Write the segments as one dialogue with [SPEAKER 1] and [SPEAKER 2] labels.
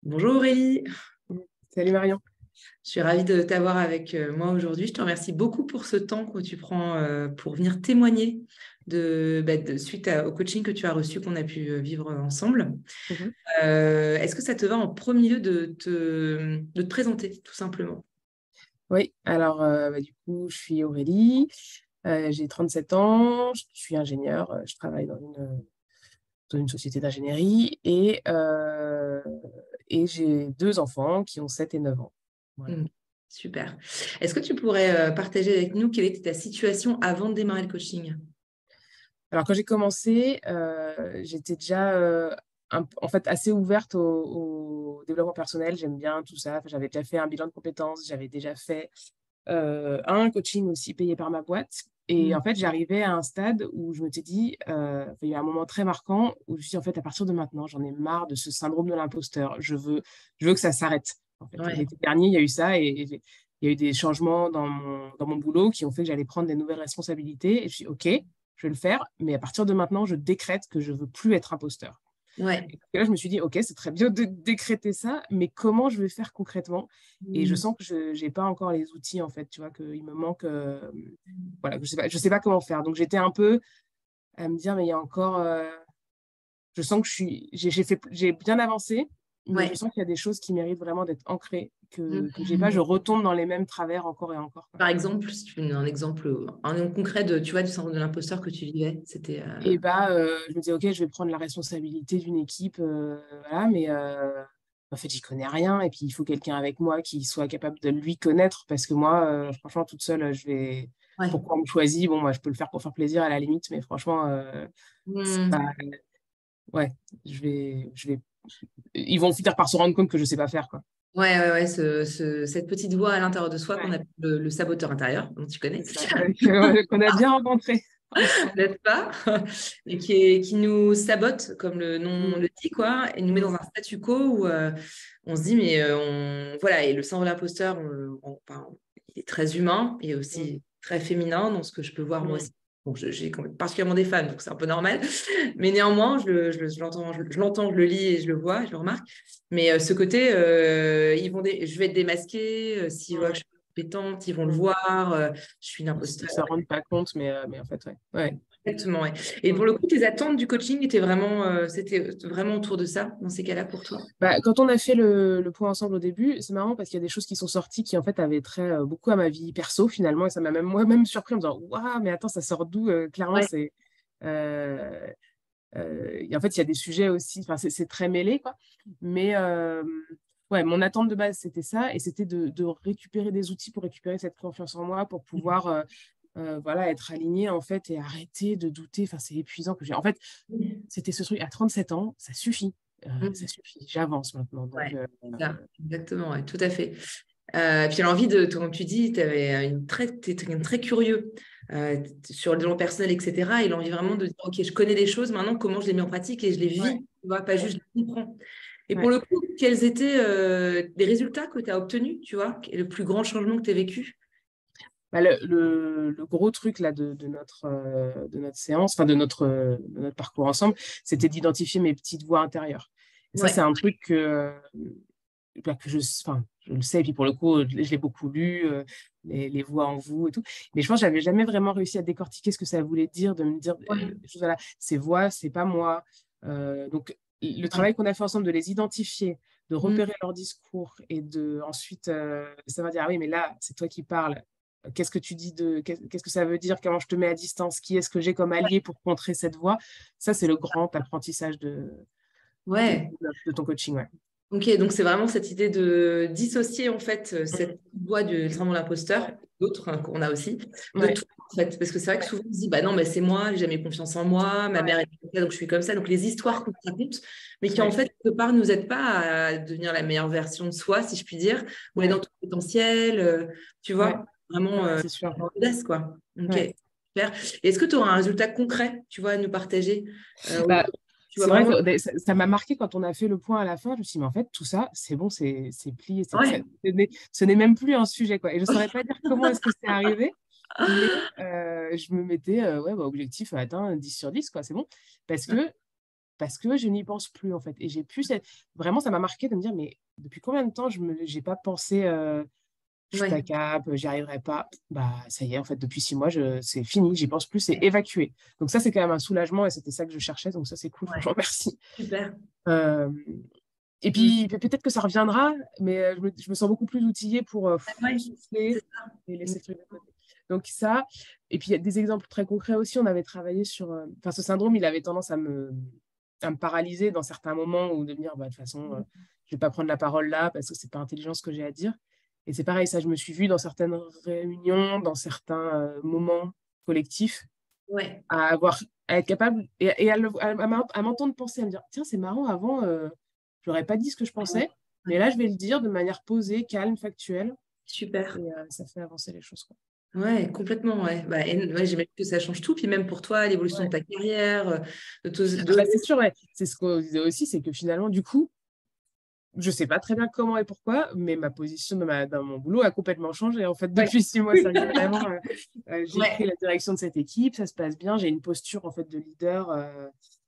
[SPEAKER 1] Bonjour Aurélie,
[SPEAKER 2] Salut Marion.
[SPEAKER 1] je suis ravie de t'avoir avec moi aujourd'hui. Je te remercie beaucoup pour ce temps que tu prends pour venir témoigner suite au coaching que tu as reçu, qu'on a pu vivre ensemble.
[SPEAKER 2] Mhm.
[SPEAKER 1] Est-ce que ça te va en premier lieu de te présenter, tout simplement?
[SPEAKER 2] Oui, alors du coup, je suis Aurélie, j'ai 37 ans, je suis ingénieure, je travaille dans une société d'ingénierie et j'ai deux enfants qui ont 7 et 9 ans. Voilà.
[SPEAKER 1] Mm, super. Est-ce que tu pourrais partager avec nous quelle était ta situation avant de démarrer le coaching?
[SPEAKER 2] Alors quand j'ai commencé, j'étais déjà en fait assez ouverte au développement personnel, j'aime bien tout ça. Enfin, j'avais déjà fait un bilan de compétences, j'avais déjà fait un coaching aussi payé par ma boîte. Et
[SPEAKER 1] Mm,
[SPEAKER 2] en fait, j'arrivais à un stade où je me suis dit, il y a un moment très marquant où je me suis dit, en fait, à partir de maintenant, j'en ai marre de ce syndrome de l'imposteur. Je veux que ça s'arrête. En fait,
[SPEAKER 1] ouais.
[SPEAKER 2] l'été dernier, il y a eu ça et il y a eu des changements dans mon boulot qui ont fait que j'allais prendre des nouvelles responsabilités. Et je me suis dit, OK, je vais le faire, mais à partir de maintenant, je décrète que je veux plus être imposteur.
[SPEAKER 1] Ouais.
[SPEAKER 2] Et là, je me suis dit, OK, c'est très bien de décréter ça, mais comment je vais faire concrètement? Et je
[SPEAKER 1] Mm,
[SPEAKER 2] sens que je n'ai pas encore les outils, en fait, tu vois, qu'il me manque, voilà, je sais pas comment faire. Donc, j'étais un peu à me dire, mais il y a encore, je sens que j'ai bien avancé, mais je
[SPEAKER 1] ouais.
[SPEAKER 2] sens qu'il y a des choses qui méritent vraiment d'être ancrées, que j'ai pas, je
[SPEAKER 1] Mm.
[SPEAKER 2] retombe dans les mêmes travers encore et encore, quoi.
[SPEAKER 1] Par exemple, si tu veux un exemple, un exemple concret de, tu vois, du syndrome de l'imposteur que tu vivais, c'était.
[SPEAKER 2] Et bah, je me disais, OK, je vais prendre la responsabilité d'une équipe, voilà, mais en fait, j'y connais rien. Et puis, il faut quelqu'un avec moi qui soit capable de lui connaître, parce que moi, franchement, toute seule,
[SPEAKER 1] Ouais.
[SPEAKER 2] pourquoi on me choisit? Bon, moi, je peux le faire pour faire plaisir à la limite, mais franchement, c'est pas...
[SPEAKER 1] Hmm.
[SPEAKER 2] Ouais, ils vont finir par se rendre compte que je sais pas faire, quoi.
[SPEAKER 1] Ouais, ouais, ouais, cette petite voix à l'intérieur de soi qu'on
[SPEAKER 2] Ouais,
[SPEAKER 1] appelle le saboteur intérieur, dont tu
[SPEAKER 2] c'est
[SPEAKER 1] connais,
[SPEAKER 2] ça. Qu'on a bien rencontré ensemble.
[SPEAKER 1] n'est-ce pas? Et qui nous sabote, comme le nom
[SPEAKER 2] Mm,
[SPEAKER 1] le dit, quoi, et nous met dans
[SPEAKER 2] mm,
[SPEAKER 1] un statu quo où on se dit, mais voilà, et le syndrome de l'imposteur, enfin, il est très humain et
[SPEAKER 2] mm,
[SPEAKER 1] aussi très féminin dans ce que je peux voir moi
[SPEAKER 2] mm.
[SPEAKER 1] aussi. Bon, j'ai quand même particulièrement des fans, donc c'est un peu normal. Mais néanmoins, je l'entends, je le lis et je le vois, je le remarque. Mais ce côté, je vais être démasquée si je vois que je
[SPEAKER 2] Mm,
[SPEAKER 1] suis compétente, ils vont le
[SPEAKER 2] mm.
[SPEAKER 1] voir, je suis une
[SPEAKER 2] Ils
[SPEAKER 1] imposteur.
[SPEAKER 2] se rendent pas compte, mais en fait, ouais. Ouais.
[SPEAKER 1] Exactement, ouais. Et
[SPEAKER 2] Mm.
[SPEAKER 1] pour le coup, tes attentes du coaching c'était vraiment autour de ça, dans ces cas-là, pour toi?
[SPEAKER 2] Bah, quand on a fait le point ensemble au début, c'est marrant parce qu'il y a des choses qui sont sorties qui en fait avaient trait beaucoup à ma vie perso finalement et ça m'a même moi-même surpris en me disant waouh mais attends ça sort d'où clairement
[SPEAKER 1] Ouais.
[SPEAKER 2] c'est euh, et en fait il y a des sujets aussi enfin c'est très mêlé quoi mais ouais mon attente de base c'était ça et c'était de récupérer des outils pour récupérer cette confiance en moi pour pouvoir voilà être aligné en fait et arrêter de douter enfin c'est épuisant que j'ai en fait c'était ce truc à 37 ans ça suffit. Ça
[SPEAKER 1] Mhm.
[SPEAKER 2] suffit, j'avance maintenant. Donc,
[SPEAKER 1] Ouais, c'est ça, exactement, ouais, tout à fait. Puis l'envie de, comme tu dis, tu avais t'es quelqu'un de très curieux sur le développement personnel, etc. Et l'envie vraiment de dire, OK, je connais des choses, maintenant, comment je les mets en pratique et je les vis,
[SPEAKER 2] ouais,
[SPEAKER 1] tu vois, pas juste je les comprends. Et pour
[SPEAKER 2] ouais.
[SPEAKER 1] le coup, quels étaient les résultats que tu as obtenus, tu vois, le plus grand changement que tu as vécu?
[SPEAKER 2] Bah, le gros truc là de notre séance, enfin de notre parcours ensemble, c'était d'identifier mes petites voix intérieures. Et ça, c'est
[SPEAKER 1] Ouais.
[SPEAKER 2] un truc bah, enfin, je le sais, et puis pour le coup, je l'ai beaucoup lu, les voix en vous et tout. Mais je pense que j'avais jamais vraiment réussi à décortiquer ce que ça voulait dire, de me dire,
[SPEAKER 1] Ouais.
[SPEAKER 2] voilà, ces voix, c'est pas moi. Donc, le
[SPEAKER 1] Ouais.
[SPEAKER 2] travail qu'on a fait ensemble de les identifier, de
[SPEAKER 1] Mm.
[SPEAKER 2] repérer leur discours et de ensuite ça va dire, ah oui, mais là, c'est toi qui parles. Qu'est-ce que tu dis qu'est-ce que ça veut dire? Comment je te mets à distance? Qui est-ce que j'ai comme allié pour contrer cette voix? Ça, c'est le grand apprentissage de,
[SPEAKER 1] Ouais.
[SPEAKER 2] de ton coaching, ouais.
[SPEAKER 1] Ok, donc c'est vraiment cette idée de dissocier en fait
[SPEAKER 2] Mm.
[SPEAKER 1] cette voix du syndrome de l'imposteur, d'autres qu'on a aussi, de
[SPEAKER 2] Ouais,
[SPEAKER 1] tout en fait. Parce que c'est vrai que souvent on se dit, bah non, mais c'est moi, j'ai jamais confiance en moi, ma mère
[SPEAKER 2] ouais,
[SPEAKER 1] est comme ça, donc je suis comme ça. Donc les histoires qu'on se raconte, mais qui en
[SPEAKER 2] ouais,
[SPEAKER 1] fait, quelque part, nous aident pas à devenir la meilleure version de soi, si je puis dire, ou aller dans
[SPEAKER 2] ouais,
[SPEAKER 1] tout potentiel, tu
[SPEAKER 2] ouais,
[SPEAKER 1] vois, vraiment
[SPEAKER 2] ouais, c'est sûr.
[SPEAKER 1] audace, quoi. Ok,
[SPEAKER 2] Ouais.
[SPEAKER 1] super. Et est-ce que tu auras un résultat concret, tu vois, à nous partager
[SPEAKER 2] Bah,
[SPEAKER 1] tu vois
[SPEAKER 2] c'est vrai
[SPEAKER 1] vraiment.
[SPEAKER 2] que ça m'a marqué quand on a fait le point à la fin. Je me suis dit, mais en fait, tout ça, c'est bon, c'est plié.
[SPEAKER 1] Ouais.
[SPEAKER 2] Ce n'est même plus un sujet, quoi. Et je ne saurais pas dire comment est-ce que c'est arrivé, mais je me mettais, ouais, bah, objectif atteint 10 sur 10 quoi, c'est bon. Parce que parce que je n'y pense plus, en fait. Et vraiment, ça m'a marqué de me dire, mais depuis combien de temps je n'ai pas pensé, je suis pas
[SPEAKER 1] Ouais.
[SPEAKER 2] capable, j'y arriverai pas. Bah, ça y est, en fait, depuis 6 mois, c'est fini, j'y pense plus, c'est évacué. Donc ça, c'est quand même un soulagement et c'était ça que je cherchais. Donc ça, c'est cool,
[SPEAKER 1] Ouais.
[SPEAKER 2] franchement, merci.
[SPEAKER 1] Super.
[SPEAKER 2] Euh, et
[SPEAKER 1] Mm.
[SPEAKER 2] puis, peut-être que ça reviendra, mais je me sens beaucoup plus outillée pour
[SPEAKER 1] Ouais,
[SPEAKER 2] souffler
[SPEAKER 1] c'est ça.
[SPEAKER 2] et
[SPEAKER 1] Mm.
[SPEAKER 2] laisser le truc de côté. Donc ça, et puis il y a des exemples très concrets aussi. On avait travaillé sur... Enfin, ce syndrome, il avait tendance à me paralyser dans certains moments ou de me dire, bah, de toute façon, je ne vais pas prendre la parole là parce que c'est pas intelligent ce que j'ai à dire. Et c'est pareil, ça, je me suis vue dans certaines réunions, dans certains moments collectifs,
[SPEAKER 1] Ouais.
[SPEAKER 2] à être capable et à m'entendre penser, à me dire, tiens, c'est marrant, avant, je n'aurais pas dit ce que je pensais, mais
[SPEAKER 1] Ouais.
[SPEAKER 2] là, je vais le dire de manière posée, calme, factuelle,
[SPEAKER 1] Super.
[SPEAKER 2] et ça fait avancer les choses, quoi.
[SPEAKER 1] Ouais, complètement, ouais. Bah, ouais, j'imagine que ça change tout. Puis même pour toi, l'évolution de
[SPEAKER 2] Ouais.
[SPEAKER 1] ta carrière,
[SPEAKER 2] Ah bah, c'est sûr, ouais. C'est ce qu'on disait aussi, c'est que finalement, du coup, je sais pas très bien comment et pourquoi, mais ma position dans mon boulot a complètement changé, en fait,
[SPEAKER 1] Ouais.
[SPEAKER 2] depuis 6 mois. C'est-à-dire que vraiment, j'ai pris
[SPEAKER 1] Ouais,
[SPEAKER 2] la direction de cette équipe, ça se passe bien, j'ai une posture, en fait, de leader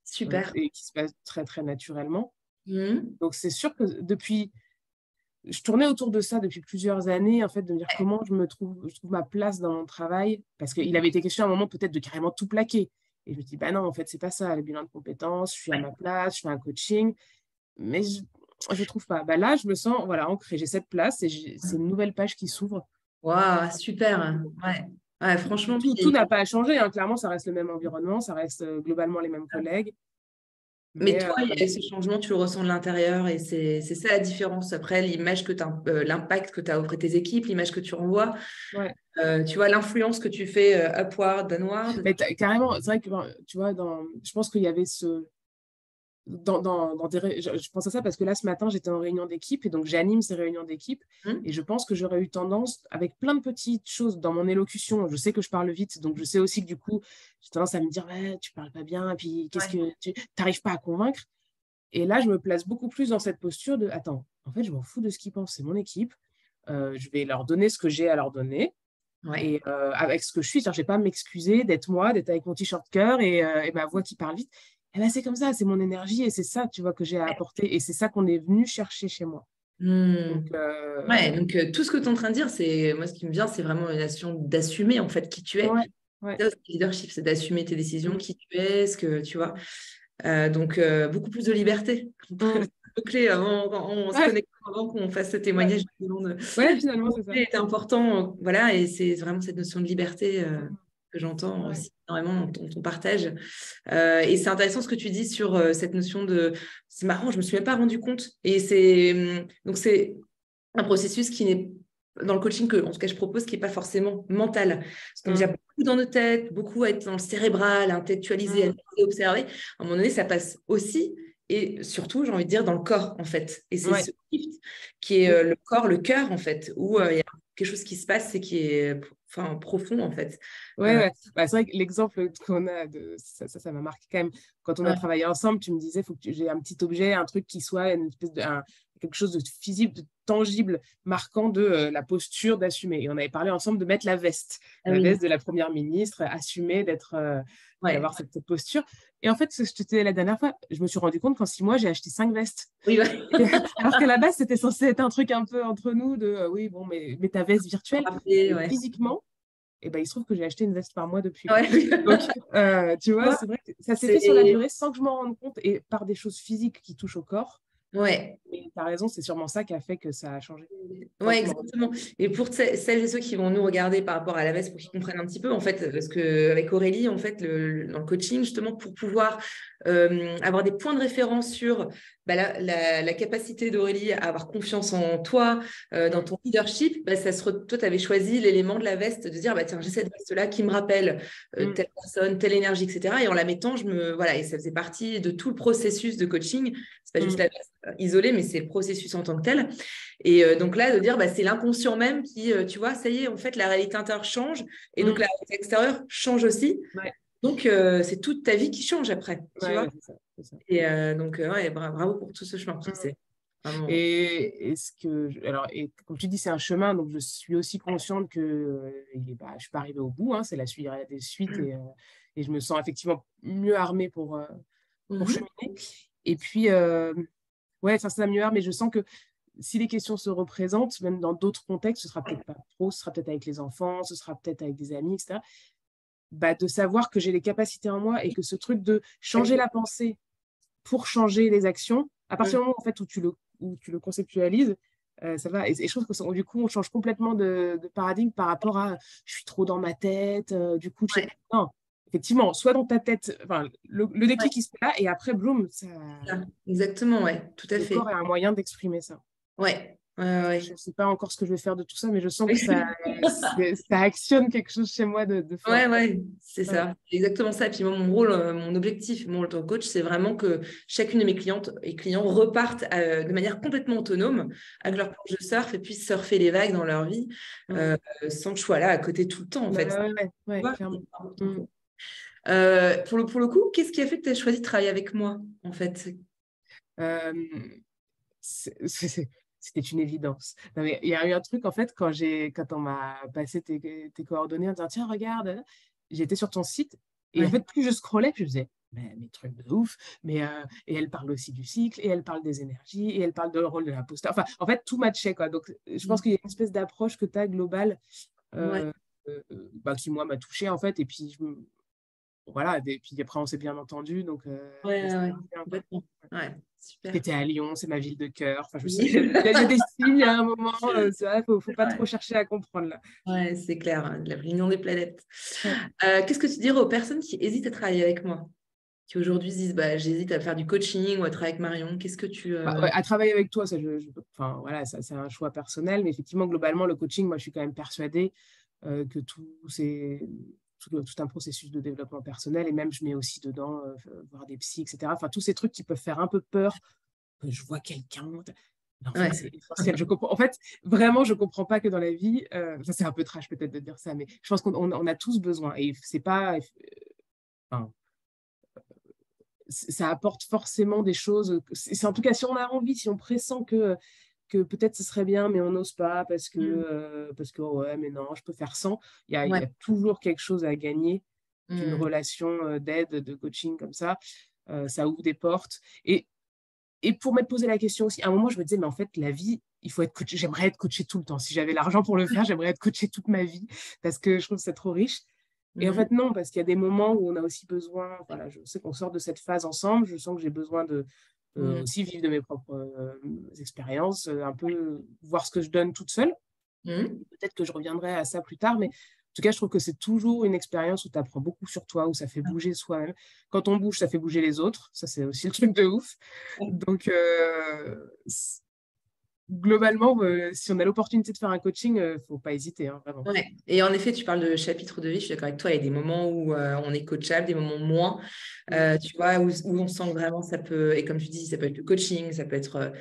[SPEAKER 1] super.
[SPEAKER 2] et qui se passe très, très naturellement.
[SPEAKER 1] Mhm.
[SPEAKER 2] Donc, c'est sûr que je tournais autour de ça depuis plusieurs années, en fait, de me dire comment je trouve ma place dans mon travail, parce qu'il avait été question à un moment peut-être de carrément tout plaquer. Et je me dis, bah non, en fait, c'est pas ça, le bilan de compétences, je suis à
[SPEAKER 1] Ouais.
[SPEAKER 2] ma place, je fais un coaching, mais je trouve pas. Bah là, je me sens, voilà, ancrée, j'ai cette place et c'est une nouvelle page qui s'ouvre.
[SPEAKER 1] Waouh, super. Ouais. Ouais, franchement,
[SPEAKER 2] Tout
[SPEAKER 1] puis...
[SPEAKER 2] n'a pas changé, hein. Clairement, ça reste le même environnement, ça reste globalement les mêmes collègues,
[SPEAKER 1] Mais
[SPEAKER 2] mais
[SPEAKER 1] toi, ce changement, tu le ressens de l'intérieur et c'est ça la différence. Après, l'image que l'impact que tu as auprès de tes équipes, l'image que tu renvoies,
[SPEAKER 2] ouais.
[SPEAKER 1] tu vois, l'influence que tu fais upward, downward.
[SPEAKER 2] Mais carrément, c'est vrai que, ben, tu vois, je pense qu'il y avait je pense à ça parce que là, ce matin, j'étais en réunion d'équipe et donc j'anime ces réunions d'équipe.
[SPEAKER 1] Hmm.
[SPEAKER 2] Et je pense que j'aurais eu tendance, avec plein de petites choses dans mon élocution, je sais que je parle vite, donc je sais aussi que du coup, j'ai tendance à me dire, ouais, tu parles pas bien, et puis qu'est-ce
[SPEAKER 1] Ouais.
[SPEAKER 2] que tu n'arrives pas à convaincre. Et là, je me place beaucoup plus dans cette posture de, attends, en fait, je m'en fous de ce qu'ils pensent, c'est mon équipe. Je vais leur donner ce que j'ai à leur donner.
[SPEAKER 1] Ouais.
[SPEAKER 2] Et avec ce que je suis, je ne vais pas m'excuser d'être moi, d'être avec mon t-shirt cœur et ma voix qui parle vite. Et ben, c'est comme ça, c'est mon énergie et c'est ça, tu vois, que j'ai à apporter. Et c'est ça qu'on est venu chercher chez moi. Donc,
[SPEAKER 1] Hmm. Ouais, donc tout ce que tu es en train de dire, c'est moi ce qui me vient, c'est vraiment une action d'assumer en fait qui tu es.
[SPEAKER 2] ouais, ouais.
[SPEAKER 1] Ça, c'est le leadership, c'est d'assumer tes décisions,
[SPEAKER 2] Mm,
[SPEAKER 1] qui tu es, ce que tu vois. Donc beaucoup plus de liberté.
[SPEAKER 2] mm.
[SPEAKER 1] Le clé avant, quand on se
[SPEAKER 2] Ouais,
[SPEAKER 1] connecte, avant qu'on fasse ce
[SPEAKER 2] ouais.
[SPEAKER 1] témoignage,
[SPEAKER 2] Ouais, finalement, c'est ça.
[SPEAKER 1] est important, voilà, et c'est vraiment cette notion de liberté
[SPEAKER 2] Mm,
[SPEAKER 1] que j'entends
[SPEAKER 2] ouais.
[SPEAKER 1] aussi énormément dans ton partage. Et c'est intéressant ce que tu dis sur cette notion de, c'est marrant, je me suis même pas rendu compte. Et donc c'est un processus qui n'est dans le coaching que, en tout cas, je propose, qui n'est pas forcément mental. Parce qu'on est déjà
[SPEAKER 2] Mm,
[SPEAKER 1] beaucoup dans nos têtes, beaucoup à être dans le cérébral, à intellectualiser, à
[SPEAKER 2] mm,
[SPEAKER 1] analyser, observer. À un moment donné, ça passe aussi, et surtout, j'ai envie de dire, dans le corps, en fait. Et c'est
[SPEAKER 2] ouais.
[SPEAKER 1] ce shift qui est
[SPEAKER 2] Mm,
[SPEAKER 1] le corps, le cœur, en fait, où
[SPEAKER 2] mm.
[SPEAKER 1] il y a quelque chose qui se passe et qui est enfin, profond, en fait.
[SPEAKER 2] Ouais, ouais. Bah, c'est vrai que l'exemple qu'on a ça m'a marqué quand même. Quand on a
[SPEAKER 1] Ouais,
[SPEAKER 2] travaillé ensemble, tu me disais, faut que j'ai un petit objet, un truc qui soit une espèce quelque chose de physique, de tangible, marquant de la posture d'assumer. Et on avait parlé ensemble de mettre
[SPEAKER 1] ah
[SPEAKER 2] la
[SPEAKER 1] oui,
[SPEAKER 2] veste de la première ministre, assumer
[SPEAKER 1] ouais.
[SPEAKER 2] d'avoir cette posture. Et en fait, ce que je te disais la dernière fois, je me suis rendu compte qu'en 6 mois, j'ai acheté 5 vestes.
[SPEAKER 1] Oui, ouais.
[SPEAKER 2] Alors qu'à la base, c'était censé être un truc un peu entre nous de oui, bon, mais ta veste virtuelle.
[SPEAKER 1] Rappeler,
[SPEAKER 2] Et
[SPEAKER 1] ouais.
[SPEAKER 2] physiquement, et ben, il se trouve que j'ai acheté une veste par mois depuis, quoi.
[SPEAKER 1] Ouais.
[SPEAKER 2] Donc, tu vois,
[SPEAKER 1] Toi,
[SPEAKER 2] c'est vrai que ça s'est fait sur la
[SPEAKER 1] c'est...
[SPEAKER 2] durée sans que je m'en rende compte et par des choses physiques qui touchent au corps.
[SPEAKER 1] Ouais.
[SPEAKER 2] Mais tu as raison, c'est sûrement ça qui a fait que ça a changé sans
[SPEAKER 1] Ouais,
[SPEAKER 2] que je m'en rende
[SPEAKER 1] exactement. Et pour celles et ceux qui vont nous regarder par rapport à la veste, pour qu'ils comprennent un petit peu, en fait, parce qu'avec Aurélie, en fait, dans le coaching, justement, pour pouvoir avoir des points de référence sur bah, la capacité d'Aurélie à avoir confiance en toi, dans
[SPEAKER 2] compte.
[SPEAKER 1] ton leadership, bah, toi, tu avais choisi l'élément de la veste, de dire, bah, tiens, j'ai cette veste-là qui me rappelle
[SPEAKER 2] Mm,
[SPEAKER 1] telle personne, telle énergie, etc. Et en la mettant, voilà, et ça faisait partie de tout le processus de coaching. C'est pas juste
[SPEAKER 2] mm,
[SPEAKER 1] la veste isolée, mais c'est le processus en tant que tel. Et donc là, de dire, bah, c'est l'inconscient même qui, tu vois, ça y est, en fait, la réalité intérieure change et donc
[SPEAKER 2] mm.
[SPEAKER 1] la réalité extérieure change aussi.
[SPEAKER 2] Ouais,
[SPEAKER 1] Donc, c'est toute ta vie qui change après, tu
[SPEAKER 2] ouais,
[SPEAKER 1] vois.
[SPEAKER 2] ouais, c'est ça, c'est ça.
[SPEAKER 1] Et donc, ouais, bravo pour tout ce chemin, parce que
[SPEAKER 2] Mm.
[SPEAKER 1] c'est vraiment...
[SPEAKER 2] Et alors, et comme tu dis, c'est un chemin, donc je suis aussi consciente que je ne suis pas arrivée au bout, hein, c'est la suite, il y a des suites et je me sens effectivement mieux armée pour
[SPEAKER 1] Mhm.
[SPEAKER 2] cheminer. Et puis, ouais, ça s'améliore, mais je sens que si les questions se représentent, même dans d'autres contextes, ce sera peut-être pas trop, ce sera peut-être avec les enfants, ce sera peut-être avec des amis, etc. Bah, de savoir que j'ai les capacités en moi et que ce truc de changer la pensée pour changer les actions, à partir
[SPEAKER 1] Mhm.
[SPEAKER 2] du moment en fait, où tu le conceptualises, ça va. Et je trouve que du coup, on change complètement de paradigme par rapport à je suis trop dans ma tête, du coup,
[SPEAKER 1] Ouais,
[SPEAKER 2] non, effectivement, soit dans ta tête, enfin, le
[SPEAKER 1] ouais,
[SPEAKER 2] déclic qui se fait là, et après, boum,
[SPEAKER 1] ça. Exactement, ouais, tout à
[SPEAKER 2] le corps
[SPEAKER 1] fait.
[SPEAKER 2] a un moyen d'exprimer ça.
[SPEAKER 1] Ouais, ouais,
[SPEAKER 2] Je
[SPEAKER 1] ouais.
[SPEAKER 2] ne sais pas encore ce que je vais faire de tout ça, mais je sens que ça actionne quelque chose chez moi de
[SPEAKER 1] Ouais,
[SPEAKER 2] fort.
[SPEAKER 1] ouais, c'est
[SPEAKER 2] Ouais.
[SPEAKER 1] ça. C'est exactement ça. Puis moi, mon rôle, mon objectif, mon rôle en coach, c'est vraiment que chacune de mes clientes et clients repartent de manière complètement autonome avec leur planche de surf et puissent surfer les vagues dans leur vie
[SPEAKER 2] Mm.
[SPEAKER 1] euh, sans que je sois là à côté tout le temps, en
[SPEAKER 2] Bah,
[SPEAKER 1] fait. Tu
[SPEAKER 2] ouais,
[SPEAKER 1] vois, c'est
[SPEAKER 2] clairement.
[SPEAKER 1] important.
[SPEAKER 2] Mm.
[SPEAKER 1] Pour le coup, qu'est-ce qui a fait que tu as choisi de travailler avec moi, en fait?
[SPEAKER 2] Euh, c'était une évidence. Non, mais il y a eu un truc, en fait, quand on m'a passé tes coordonnées en disant, tiens, regarde, j'étais sur ton site, et en
[SPEAKER 1] Ouais.
[SPEAKER 2] fait, plus je scrollais, plus je faisais, mais trucs de ouf, et elle parle aussi du cycle, et elle parle des énergies, et elle parle de rôle de l'imposteur. Enfin, en fait, tout matchait, quoi. Donc, je pense qu'il y a une espèce d'approche que tu as globale,
[SPEAKER 1] Ouais,
[SPEAKER 2] euh, bah, qui, moi, m'a touchée, en fait, et puis, voilà, et puis après, on s'est bien entendu, donc
[SPEAKER 1] ouais,
[SPEAKER 2] bah,
[SPEAKER 1] ouais,
[SPEAKER 2] c'était
[SPEAKER 1] ouais,
[SPEAKER 2] bien, quoi.
[SPEAKER 1] complètement. Ouais, super.
[SPEAKER 2] T'étais à Lyon, c'est ma ville de cœur. Enfin, je sais,
[SPEAKER 1] Oui.
[SPEAKER 2] il y a des signes à un moment, c'est vrai, faut pas trop chercher à comprendre là.
[SPEAKER 1] Ouais, c'est clair, hein, l'union des planètes.
[SPEAKER 2] Ouais.
[SPEAKER 1] Qu'est-ce que tu dirais aux personnes qui hésitent à travailler avec moi, qui aujourd'hui se disent bah, j'hésite à faire du coaching ou à travailler avec Marion? Qu'est-ce que tu.
[SPEAKER 2] Bah, ouais, à travailler avec toi, ça, enfin, voilà, ça, c'est un choix personnel, mais effectivement, globalement, le coaching, moi, je suis quand même persuadée que tout un processus de développement personnel, et même je mets aussi dedans voir des psys, etc. Enfin, tous ces trucs qui peuvent faire un peu peur, que je vois quelqu'un. Mais en fait,
[SPEAKER 1] Ouais.
[SPEAKER 2] c'est essentiel. Je comprends. En fait, vraiment, je comprends pas que dans la vie, ça c'est un peu trash peut-être de dire ça, mais je pense qu'on a tous besoin. Et c'est pas, enfin, ça apporte forcément des choses. C'est en tout cas si on a envie, si on pressent que peut-être ce serait bien, mais on n'ose pas
[SPEAKER 1] Mm.
[SPEAKER 2] parce que oh ouais, mais non, je peux faire sans. Il y
[SPEAKER 1] Ouais.
[SPEAKER 2] a toujours quelque chose à gagner d'une
[SPEAKER 1] Mm.
[SPEAKER 2] relation d'aide, de coaching comme ça. Ça ouvre des portes. Et pour m'être posé la question aussi, à un moment, je me disais, mais en fait, la vie, il faut être coaché. J'aimerais être coaché tout le temps. Si j'avais l'argent pour le faire, j'aimerais être coaché toute ma vie parce que je trouve que c'est trop riche. Et en
[SPEAKER 1] Mhm.
[SPEAKER 2] fait, non, parce qu'il y a des moments où on a aussi besoin, voilà, je sais qu'on sort de cette phase ensemble, je sens que j'ai besoin de
[SPEAKER 1] Mm.
[SPEAKER 2] aussi vivre de mes propres expériences, un peu voir ce que je donne toute seule.
[SPEAKER 1] Mm.
[SPEAKER 2] Peut-être que je reviendrai à ça plus tard, mais en tout cas, je trouve que c'est toujours une expérience où tu apprends beaucoup sur toi, où ça fait bouger soi-même. Quand on bouge, ça fait bouger les autres. Ça, c'est aussi le truc de ouf. Donc, globalement, si on a l'opportunité de faire un coaching, il ne faut pas hésiter, hein, vraiment.
[SPEAKER 1] Ouais. Et en effet, tu parles de chapitre de vie, je suis d'accord avec toi, il y a des moments où on est coachable, des moments moins,
[SPEAKER 2] Mm.
[SPEAKER 1] tu vois, où on sent que vraiment ça peut, et comme tu dis, ça peut être le coaching, ça peut être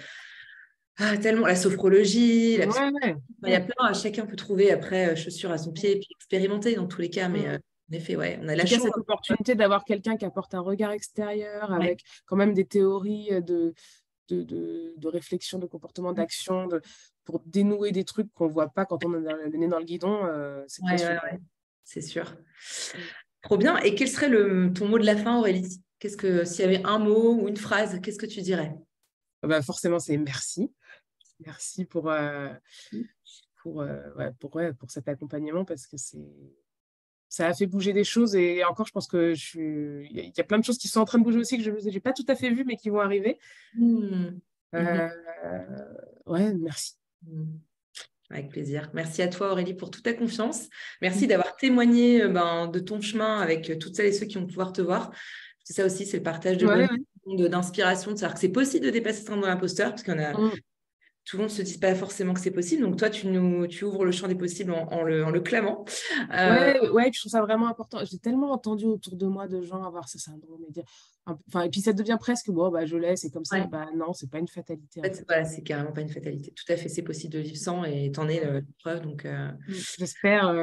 [SPEAKER 1] tellement la sophrologie, la psychologie.
[SPEAKER 2] Ouais, ouais,
[SPEAKER 1] Enfin, il y a
[SPEAKER 2] ouais.
[SPEAKER 1] plein, chacun peut trouver après chaussures à son pied et puis expérimenter dans tous les cas, mais
[SPEAKER 2] Mm.
[SPEAKER 1] en effet, ouais, on a
[SPEAKER 2] En
[SPEAKER 1] la
[SPEAKER 2] tout cas,
[SPEAKER 1] chance.
[SPEAKER 2] cette opportunité d'avoir quelqu'un qui apporte un regard extérieur
[SPEAKER 1] Ouais.
[SPEAKER 2] avec quand même des théories de réflexion, de comportement, d'action, pour dénouer des trucs qu'on ne voit pas quand on a le nez dans le guidon, c'est
[SPEAKER 1] Ouais,
[SPEAKER 2] précieux.
[SPEAKER 1] ouais, ouais, c'est sûr.
[SPEAKER 2] Mm.
[SPEAKER 1] Trop bien. Et quel serait ton mot de la fin, Aurélie? S'il y avait un mot ou une phrase, qu'est-ce que tu dirais?
[SPEAKER 2] Bah, forcément, c'est merci. Merci pour cet accompagnement parce que ça a fait bouger des choses et encore, je pense que il y a plein de choses qui sont en train de bouger aussi que je n'ai pas tout à fait vues mais qui vont arriver.
[SPEAKER 1] Hmm. Mhm.
[SPEAKER 2] Euh, ouais, merci.
[SPEAKER 1] Hmm. Avec plaisir. Merci à toi, Aurélie, pour toute ta confiance. Merci
[SPEAKER 2] Mm.
[SPEAKER 1] d'avoir témoigné de ton chemin avec toutes celles et ceux qui vont pouvoir te voir. C'est ça aussi, c'est le partage de
[SPEAKER 2] Ouais,
[SPEAKER 1] bonnes
[SPEAKER 2] ouais.
[SPEAKER 1] d'inspiration, de savoir que c'est possible de dépasser ce syndrome de l'imposteur, parce qu'il y en a,
[SPEAKER 2] Mm.
[SPEAKER 1] tout le monde ne se dit pas forcément que c'est possible. Donc toi, tu ouvres le champ des possibles en le clamant. Euh,
[SPEAKER 2] Ouais, ouais, je trouve ça vraiment important. J'ai tellement entendu autour de moi de gens avoir ce syndrome et dire, enfin, et puis ça devient presque, bon, bah, je laisse, c'est comme ça.
[SPEAKER 1] ouais.
[SPEAKER 2] Bah non, c'est pas une fatalité
[SPEAKER 1] En
[SPEAKER 2] en
[SPEAKER 1] fait,
[SPEAKER 2] fait.
[SPEAKER 1] voilà, c'est carrément pas une fatalité. Tout à fait, c'est possible de vivre sans et t'en es la preuve. Donc,
[SPEAKER 2] J'espère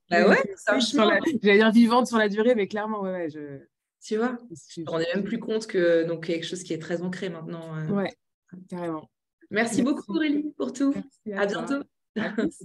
[SPEAKER 1] bah ouais, c'est un chemin,
[SPEAKER 2] j'allais dire vivante sur la durée, mais clairement, ouais, ouais,
[SPEAKER 1] tu vois.
[SPEAKER 2] je-
[SPEAKER 1] On n'est même plus compte que donc quelque chose qui est très ancré maintenant.
[SPEAKER 2] ouais, carrément.
[SPEAKER 1] Merci beaucoup,
[SPEAKER 2] Merci.
[SPEAKER 1] Aurélie, pour tout.
[SPEAKER 2] Merci à
[SPEAKER 1] À
[SPEAKER 2] toi.
[SPEAKER 1] bientôt.
[SPEAKER 2] À plus.